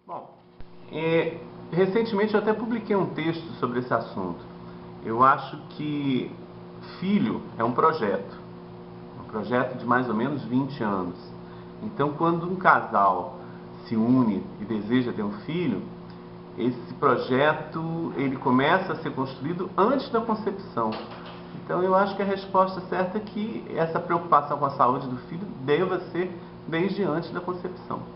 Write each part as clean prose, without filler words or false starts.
Bom, recentemente eu até publiquei um texto sobre esse assunto. Eu acho que filho é um projeto de mais ou menos 20 anos. Então, quando um casal se une e deseja ter um filho, esse projeto ele começa a ser construído antes da concepção. Então, eu acho que a resposta certa é que essa preocupação com a saúde do filho deva ser desde antes da concepção.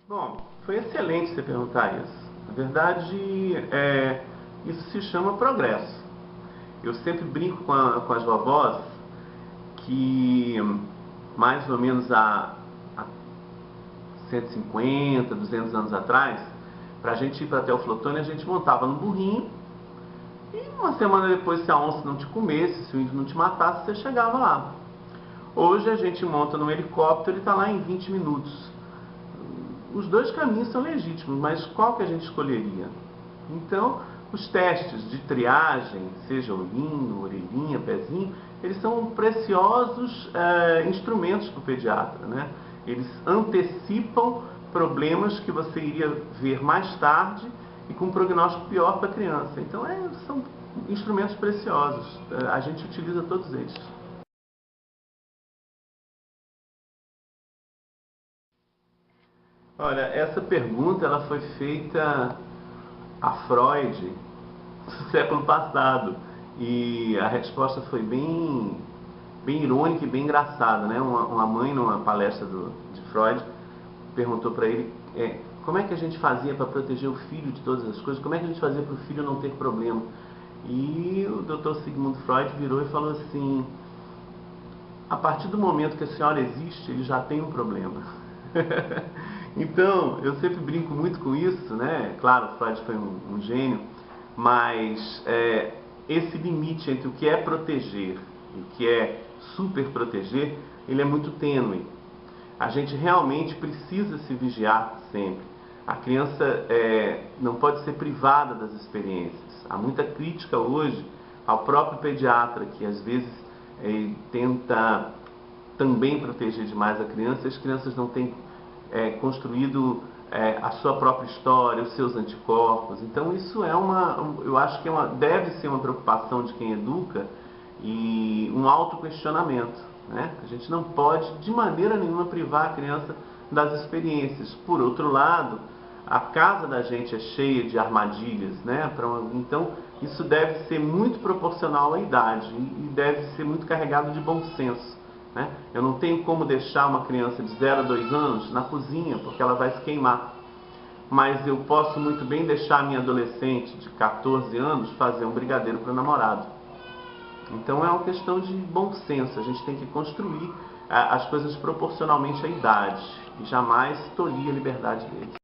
Bom, foi excelente você perguntar isso. Na verdade, isso se chama progresso. Eu sempre brinco com as vovós que mais ou menos há 150, 200 anos atrás, para a gente ir para a Teoflotone, a gente montava no burrinho e uma semana depois, se a onça não te comesse, se o índio não te matasse, você chegava lá. Hoje a gente monta num helicóptero e está lá em 20 minutos. Os dois caminhos são legítimos, mas qual que a gente escolheria? Então, os testes de triagem, seja olhinho, orelhinha, pezinho, eles são preciosos instrumentos para o pediatra, né? Eles antecipam problemas que você iria ver mais tarde e com um prognóstico pior para a criança. Então, são instrumentos preciosos. A gente utiliza todos eles. Olha, essa pergunta ela foi feita a Freud no século passado e a resposta foi bem irônica e bem engraçada, né? Uma mãe numa palestra de Freud perguntou para ele como é que a gente fazia para proteger o filho de todas as coisas, como é que a gente fazia para o filho não ter problema. E o Dr. Sigmund Freud virou e falou assim: a partir do momento que a senhora existe, ele já tem um problema. Então, eu sempre brinco muito com isso, né? Claro, Freud foi um gênio, mas esse limite entre o que é proteger e o que é super proteger, ele é muito tênue. A gente realmente precisa se vigiar sempre. A criança não pode ser privada das experiências. Há muita crítica hoje ao próprio pediatra, que às vezes tenta também proteger demais a criança, e as crianças não têm construído a sua própria história, os seus anticorpos. Então isso eu acho que deve ser uma preocupação de quem educa e um autoquestionamento, né? A gente não pode de maneira nenhuma privar a criança das experiências. Por outro lado, a casa da gente é cheia de armadilhas, né? Então isso deve ser muito proporcional à idade e deve ser muito carregado de bom senso. Né? Eu não tenho como deixar uma criança de 0 a 2 anos na cozinha, porque ela vai se queimar. Mas eu posso muito bem deixar a minha adolescente de 14 anos fazer um brigadeiro para o namorado. Então é uma questão de bom senso. A gente tem que construir as coisas proporcionalmente à idade e jamais tolir a liberdade deles.